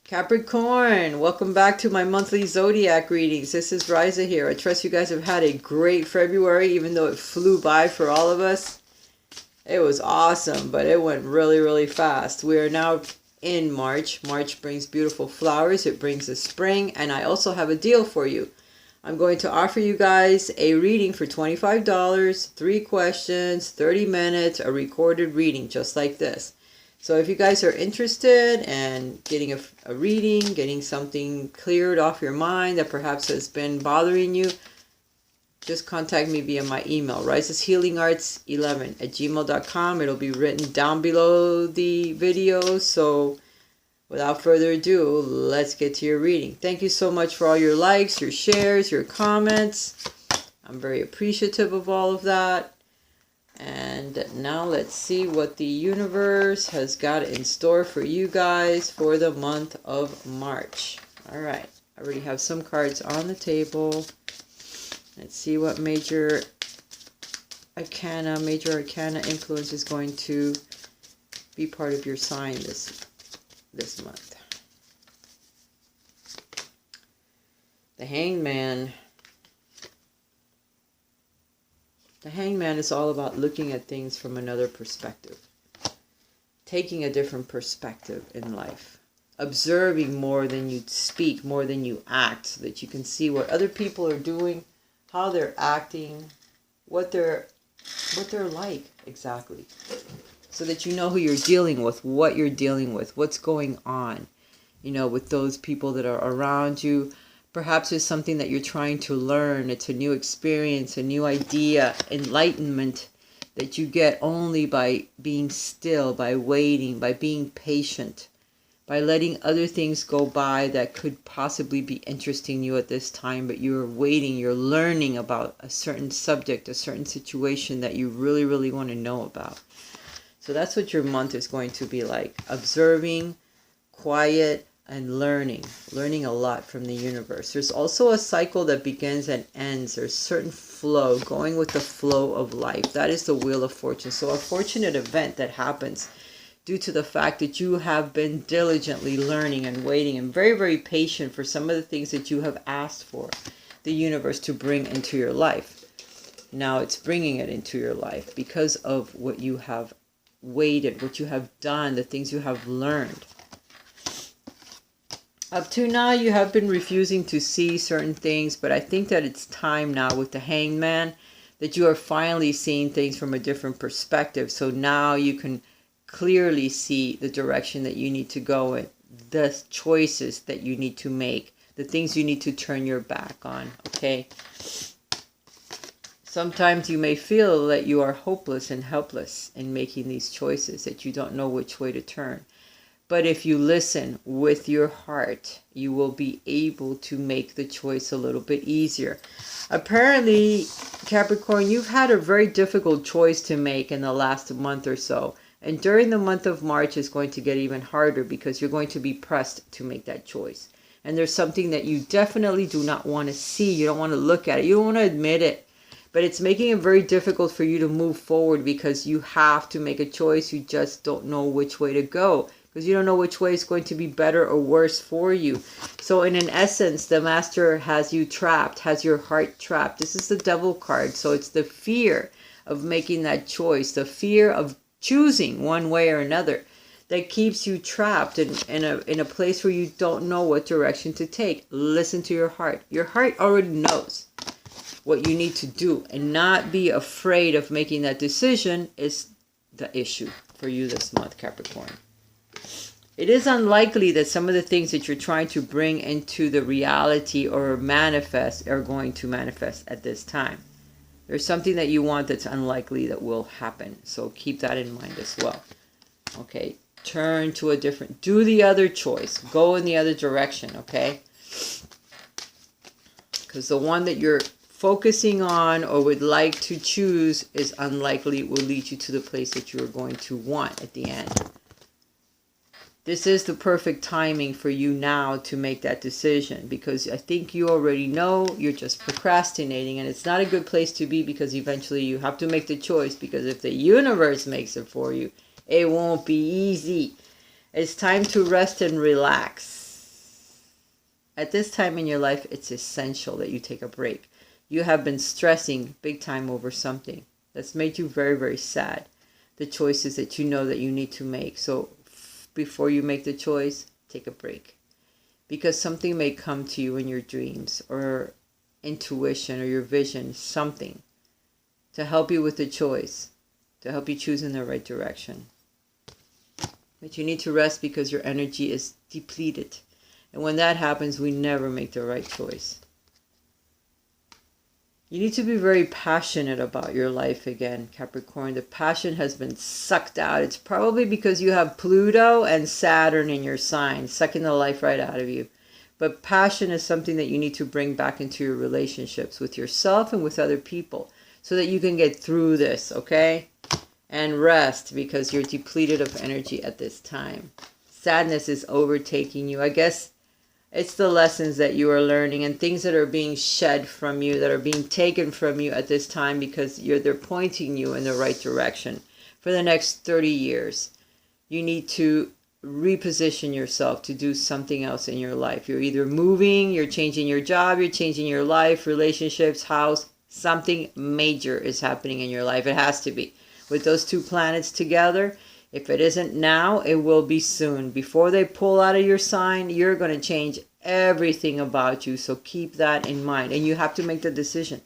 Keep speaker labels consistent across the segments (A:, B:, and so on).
A: Capricorn, welcome back to my monthly zodiac readings. This is Raisa here. I trust you guys have had a great February, even though it flew by for all of us. It was awesome, but it went really, really fast. We are now in March. March brings beautiful flowers. It brings the spring, and I also have a deal for you. I'm going to offer you guys a reading for $25, 3 questions, 30 minutes, a recorded reading just like this. So if you guys are interested in getting a reading, getting something cleared off your mind that perhaps has been bothering you, just contact me via my email, riseshealingarts11@gmail.com. It'll be written down below the video. So without further ado, let's get to your reading. Thank you so much for all your likes, your shares, your comments. I'm very appreciative of all of that. And now let's see what the universe has got in store for you guys for the month of March. All right, I already have some cards on the table. Let's see what major arcana influence is going to be part of your sign this month. The Hangman. The Hangman is all about looking at things from another perspective, taking a different perspective in life, observing more than you speak, more than you act, so that you can see what other people are doing, how they're acting, what they're like exactly, so that you know who you're dealing with, what you're dealing with, what's going on, with those people that are around you. Perhaps it's something that you're trying to learn. It's a new experience, a new idea, enlightenment that you get only by being still, by waiting, by being patient, by letting other things go by that could possibly be interesting you at this time, but you're waiting, you're learning about a certain subject, a certain situation that you really, really want to know about. So that's what your month is going to be like. Observing, quiet, and learning a lot from the universe. There's also a cycle that begins and ends. There's certain flow, going with the flow of life. That is the Wheel of Fortune. So a fortunate event that happens due to the fact that you have been diligently learning and waiting and very, very patient for some of the things that you have asked for the universe to bring into your life. Now it's bringing it into your life because of what you have waited, what you have done, the things you have learned. Up to now, you have been refusing to see certain things, but I think that it's time now with the Hangman that you are finally seeing things from a different perspective. So now you can clearly see the direction that you need to go in, the choices that you need to make, the things you need to turn your back on, okay? Sometimes you may feel that you are hopeless and helpless in making these choices, that you don't know which way to turn. But if you listen with your heart, you will be able to make the choice a little bit easier. Apparently, Capricorn, you've had a very difficult choice to make in the last month or so. And during the month of March, it's going to get even harder because you're going to be pressed to make that choice. And there's something that you definitely do not want to see. You don't want to look at it. You don't want to admit it. But it's making it very difficult for you to move forward because you have to make a choice. You just don't know which way to go, because you don't know which way is going to be better or worse for you. So in an essence, the Master has you trapped, has your heart trapped. This is the Devil card. So it's the fear of making that choice, the fear of choosing one way or another that keeps you trapped in a place where you don't know what direction to take. Listen to your heart. Your heart already knows what you need to do, and not be afraid of making that decision is the issue for you this month, Capricorn. It is unlikely that some of the things that you're trying to bring into the reality or manifest are going to manifest at this time. There's something that you want that's unlikely that will happen. So keep that in mind as well. Okay, turn to a different, do the other choice. Go in the other direction, okay? Because the one that you're focusing on or would like to choose is unlikely it will lead you to the place that you are going to want at the end. This is the perfect timing for you now to make that decision, because I think you already know, you're just procrastinating, and it's not a good place to be, because eventually you have to make the choice, because if the universe makes it for you, it won't be easy. It's time to rest and relax. At this time in your life, it's essential that you take a break. You have been stressing big time over something that's made you very, very sad. The choices that you know that you need to make. So before you make the choice, take a break. Because something may come to you in your dreams or intuition or your vision, something to help you with the choice, to help you choose in the right direction. But you need to rest because your energy is depleted. And when that happens, we never make the right choice. You need to be very passionate about your life again, Capricorn. The passion has been sucked out. It's probably because you have Pluto and Saturn in your sign, sucking the life right out of you. But passion is something that you need to bring back into your relationships with yourself and with other people so that you can get through this, okay? And rest because you're depleted of energy at this time. Sadness is overtaking you. I guess it's the lessons that you are learning and things that are being shed from you, that are being taken from you at this time because they're pointing you in the right direction. For the next 30 years, you need to reposition yourself to do something else in your life. You're either moving, you're changing your job, you're changing your life, relationships, house. Something major is happening in your life. It has to be. With those two planets together, if it isn't now, it will be soon. Before they pull out of your sign, you're going to change everything about you. So keep that in mind. And you have to make the decision.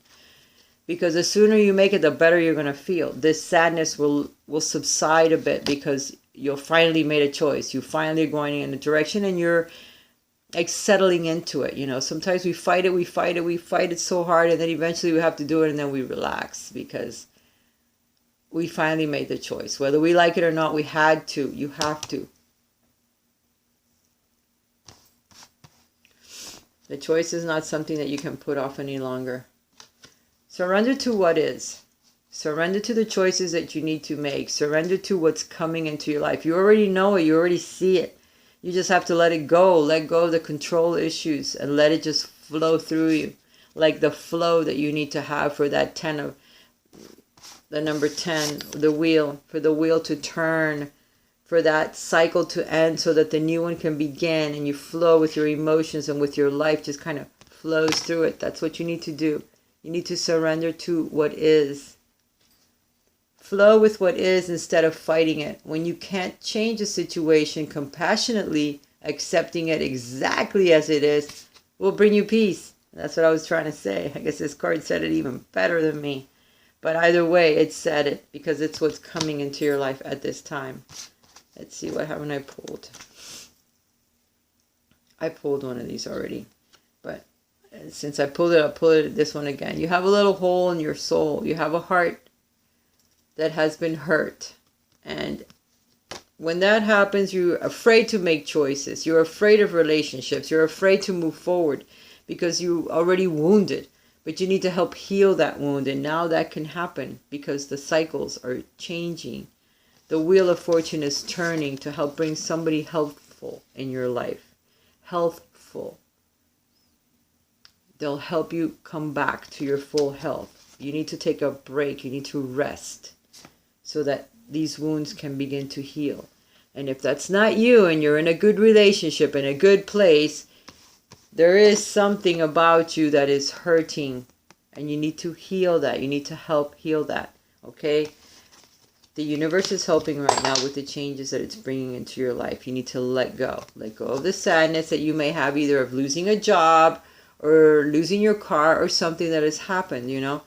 A: Because the sooner you make it, the better you're going to feel. This sadness will subside a bit because you'll finally made a choice. You finally are going in a direction and you're like settling into it. You know, sometimes we fight it so hard, and then eventually we have to do it and then we relax because we finally made the choice. Whether we like it or not, we had to. You have to. The choice is not something that you can put off any longer. Surrender to what is. Surrender to the choices that you need to make. Surrender to what's coming into your life. You already know it. You already see it. You just have to let it go. Let go of the control issues and let it just flow through you. Like the flow that you need to have for that 10 of the number 10, the wheel, for the wheel to turn, for that cycle to end so that the new one can begin and you flow with your emotions and with your life just kind of flows through it. That's what you need to do. You need to surrender to what is. Flow with what is instead of fighting it. When you can't change a situation, compassionately accepting it exactly as it is will bring you peace. That's what I was trying to say. I guess this card said it even better than me. But either way, it said it because it's what's coming into your life at this time. Let's see, what haven't I pulled? I pulled one of these already. But since I pulled it, I'll pull it this one again. You have a little hole in your soul. You have a heart that has been hurt. And when that happens, you're afraid to make choices. You're afraid of relationships. You're afraid to move forward because you're already wounded. But you need to help heal that wound. And now that can happen because the cycles are changing. The wheel of fortune is turning to help bring somebody healthful in your life. Healthful. They'll help you come back to your full health. You need to take a break. You need to rest so that these wounds can begin to heal. And if that's not you and you're in a good relationship, in a good place, there is something about you that is hurting and you need to heal that. You need to help heal that, okay? The universe is helping right now with the changes that it's bringing into your life. You need to let go. Let go of the sadness that you may have either of losing a job or losing your car or something that has happened, you know.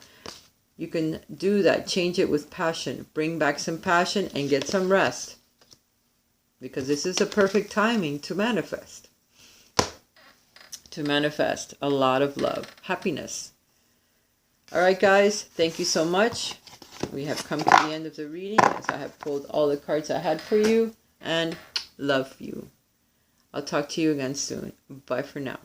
A: You can do that. Change it with passion. Bring back some passion and get some rest. Because this is a perfect timing to manifest. To manifest a lot of love, happiness. All right, guys, thank you so much. We have come to the end of the reading as I have pulled all the cards I had for you and love you. I'll talk to you again soon. Bye for now.